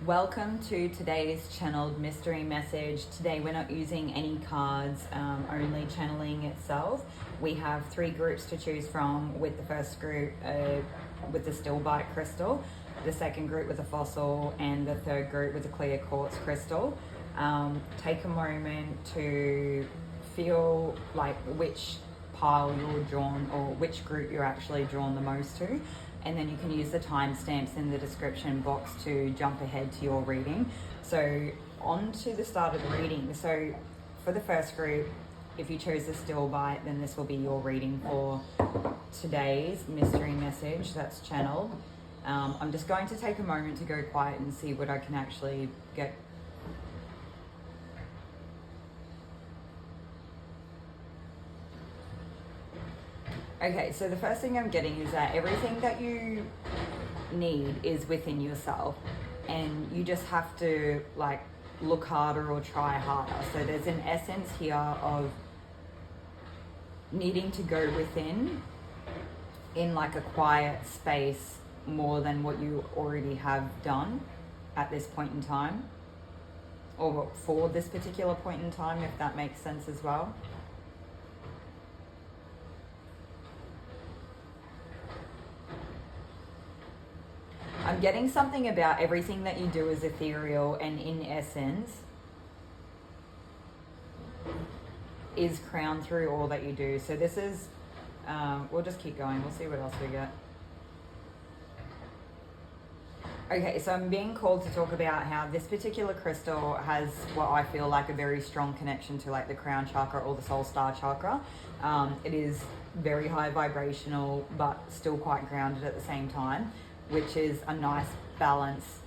Welcome to today's channeled mystery message. Today we're not using any cards, only channeling itself. We have 3 groups to choose from, with the first group with the stillbite crystal, the second group with a fossil, and the third group with a clear quartz crystal. Take a moment to feel like which pile you're drawn, or which group you're actually drawn the most to. And then you can use the timestamps in the description box to jump ahead to your reading. So on to the start of the reading. So for the first group, if you chose the stillbite, then this will be your reading for today's mystery message that's channeled. I'm just going to take a moment to go quiet and see what I can actually get. Okay, so the first thing I'm getting is that everything that you need is within yourself, and you just have to like look harder or try harder. So there's an essence here of needing to go within in like a quiet space more than what you already have done at this point in time, or for this particular point in time, if that makes sense as well. I'm getting something about everything that you do is ethereal and in essence is crowned through all that you do. So this is, we'll just keep going. We'll see what else we get. Okay, so I'm being called to talk about how this particular crystal has what I feel like a very strong connection to like the crown chakra or the soul star chakra. It is very high vibrational, but still quite grounded at the same time, which is a nice balance,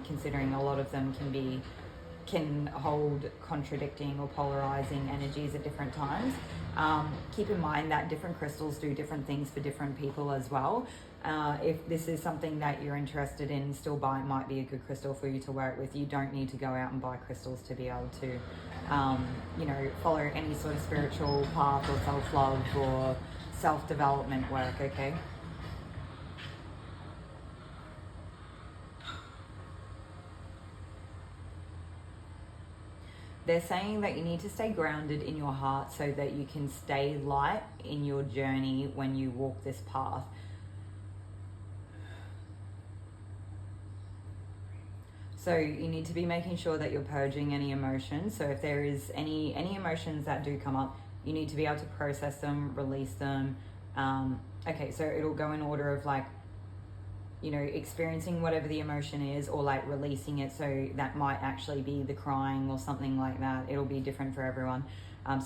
considering a lot of them can hold contradicting or polarizing energies at different times. Keep in mind that different crystals do different things for different people as well. If this is something that you're interested in, stillbite might be a good crystal for you to work with. You don't need to go out and buy crystals to be able to, follow any sort of spiritual path or self-love or self-development work, okay? They're saying that you need to stay grounded in your heart so that you can stay light in your journey when you walk this path. So you need to be making sure that you're purging any emotions. So if there is any emotions that do come up, you need to be able to process them, release them. Okay, so it'll go in order of like, experiencing whatever the emotion is, or like releasing it. So that might actually be the crying or something like that. It'll be different for everyone.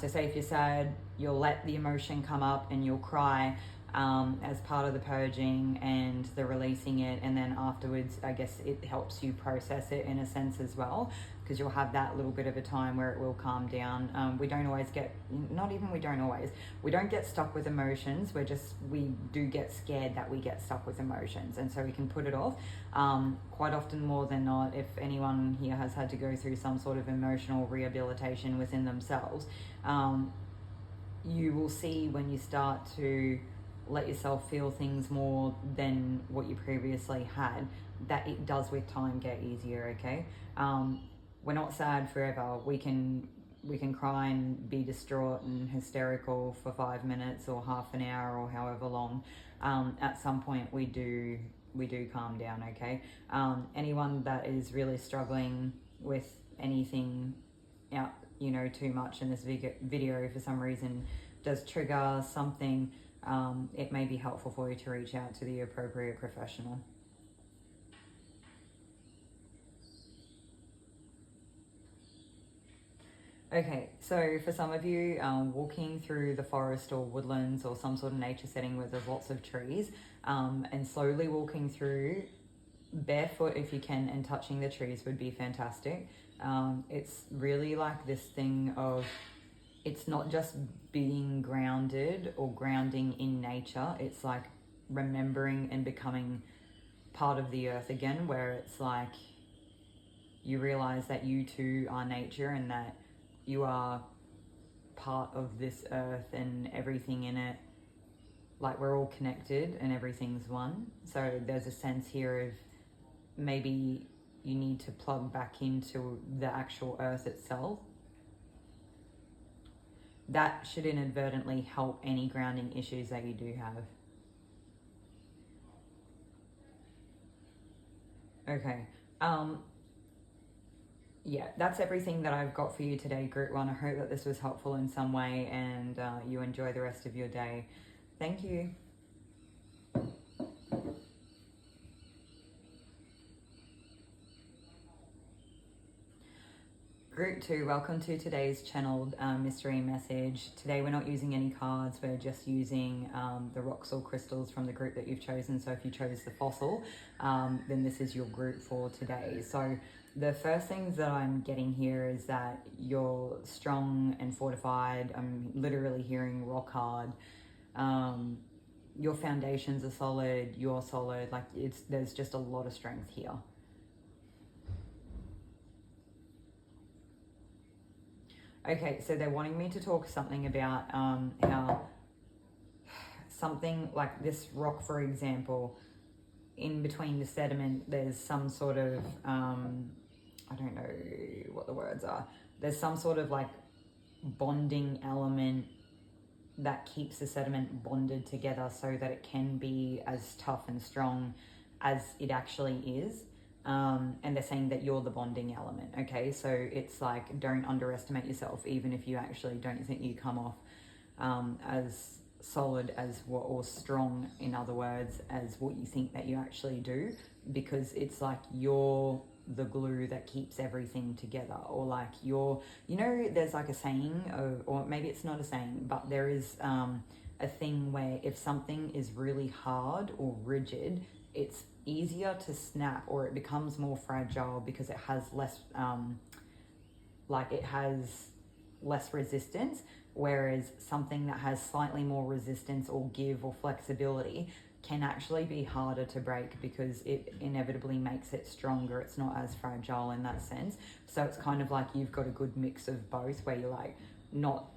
So say if you're sad, you'll let the emotion come up and you'll cry as part of the purging and the releasing it. And then afterwards, I guess it helps you process it in a sense as well, because you'll have that little bit of a time where it will calm down. We don't get stuck with emotions. We do get scared that we get stuck with emotions, and so we can put it off. Quite often, more than not, if anyone here has had to go through some sort of emotional rehabilitation within themselves, you will see when you start to let yourself feel things more than what you previously had, that it does with time get easier, okay? We're not sad forever. We can cry and be distraught and hysterical for 5 minutes or half an hour or however long. At some point we do calm down, okay? Anyone that is really struggling with anything out, too much in this video for some reason does trigger something, it may be helpful for you to reach out to the appropriate professional. Okay, so for some of you, walking through the forest or woodlands or some sort of nature setting where there's lots of trees, and slowly walking through barefoot if you can, and touching the trees would be fantastic. It's really like this thing of, it's not just being grounded or grounding in nature, it's like remembering and becoming part of the earth again, where it's like you realize that you too are nature and that you are part of this earth and everything in it. Like, we're all connected and everything's one. So there's a sense here of maybe you need to plug back into the actual earth itself. That should inadvertently help any grounding issues that you do have. Okay. Yeah, that's everything that I've got for you today, Group 1. I hope that this was helpful in some way, and you enjoy the rest of your day. Thank you. Group 2, welcome to today's channeled mystery message. Today we're not using any cards, we're just using the rocks or crystals from the group that you've chosen. So if you chose the fossil, then this is your group for today. So the first things that I'm getting here is that you're strong and fortified. I'm literally hearing rock hard. Your foundations are solid, you're solid, like there's just a lot of strength here. Okay, so they're wanting me to talk something about how something like this rock, for example, in between the sediment, there's some sort of, I don't know what the words are. There's some sort of like bonding element that keeps the sediment bonded together so that it can be as tough and strong as it actually is. And they're saying that you're the bonding element, okay? So it's like, don't underestimate yourself, even if you actually don't think you come off as solid as what, or strong, in other words, as what you think that you actually do, because it's like you're the glue that keeps everything together. Or like you're, you know, there's like a saying, or maybe it's not a saying, but there is a thing where if something is really hard or rigid, it's easier to snap, or it becomes more fragile because it has less it has less resistance, whereas something that has slightly more resistance or give or flexibility can actually be harder to break because it inevitably makes it stronger. It's not as fragile in that sense. So it's kind of like you've got a good mix of both, where you're like not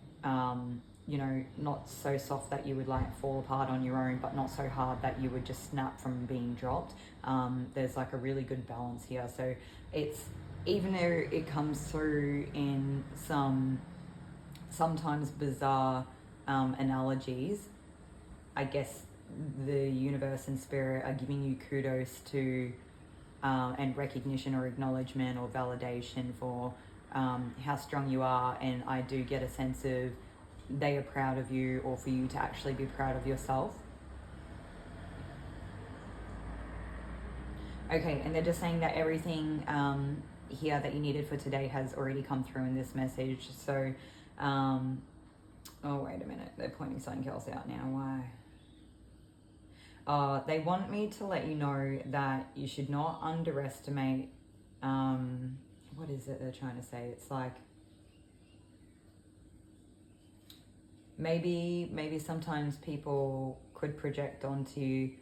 you know, not so soft that you would like fall apart on your own, but not so hard that you would just snap from being dropped. There's like a really good balance here. So it's, even though it comes through in sometimes bizarre analogies, I guess the universe and spirit are giving you kudos to and recognition or acknowledgement or validation for how strong you are. And I do get a sense of they are proud of you, or for you to actually be proud of yourself. Okay, and they're just saying that everything here that you needed for today has already come through in this message. So, oh, wait a minute. They're pointing something else out now. Why? They want me to let you know that you should not underestimate, what is it they're trying to say? It's like, maybe sometimes people could project onto you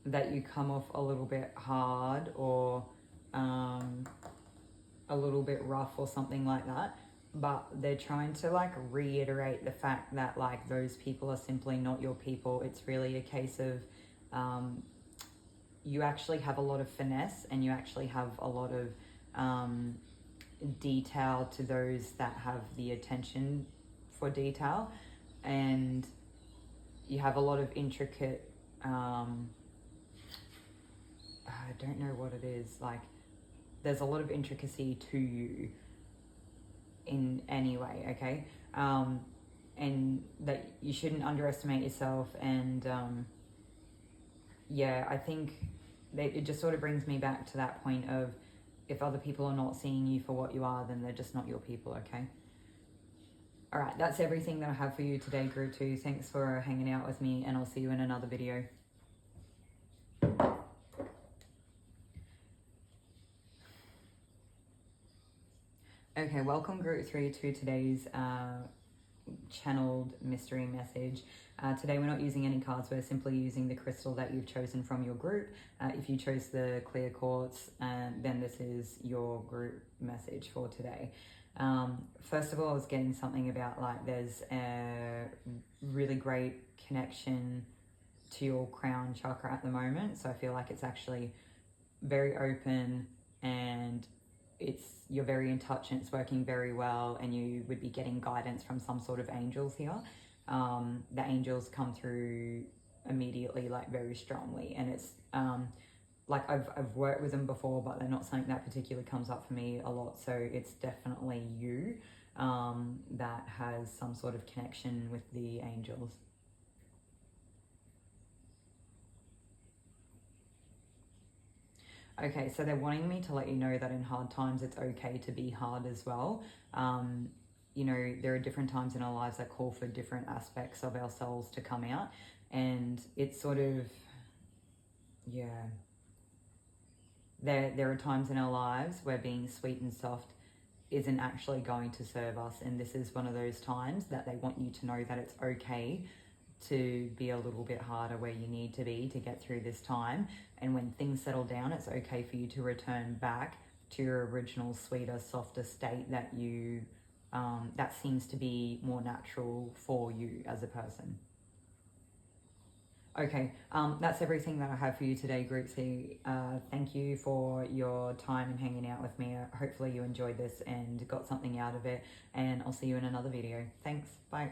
that you come off a little bit hard, or a little bit rough or something like that, but they're trying to like reiterate the fact that like those people are simply not your people. It's really a case of you actually have a lot of finesse, and you actually have a lot of detail to those that have the attention for detail, and you have a lot of intricate I don't know what it is, like there's a lot of intricacy to you in any way, okay? And that you shouldn't underestimate yourself. And yeah, I think that it just sort of brings me back to that point of, if other people are not seeing you for what you are, then they're just not your people, okay? All right, that's everything that I have for you today, Group 2. Thanks for hanging out with me, and I'll see you in another video. Okay, welcome Group 3 to today's channeled mystery message. Today we're not using any cards, we're simply using the crystal that you've chosen from your group. If you chose the clear quartz, then this is your group message for today. First of all, I was getting something about like there's a really great connection to your crown chakra at the moment. So I feel like it's actually very open, and you're very in touch and it's working very well, and you would be getting guidance from some sort of angels here. The angels come through immediately, like very strongly, and it's like I've worked with them before, but they're not something that particularly comes up for me a lot. So it's definitely you that has some sort of connection with the angels. Okay, so they're wanting me to let you know that in hard times, it's okay to be hard as well. You know, there are different times in our lives that call for different aspects of ourselves to come out. And it's sort of, yeah. There are times in our lives where being sweet and soft isn't actually going to serve us. And this is one of those times that they want you to know that it's okay to be a little bit harder where you need to be to get through this time. And when things settle down, it's okay for you to return back to your original sweeter, softer state that you that seems to be more natural for you as a person. Okay, that's everything that I have for you today, Group C. Thank you for your time and hanging out with me. Hopefully you enjoyed this and got something out of it, and I'll see you in another video. Thanks, bye.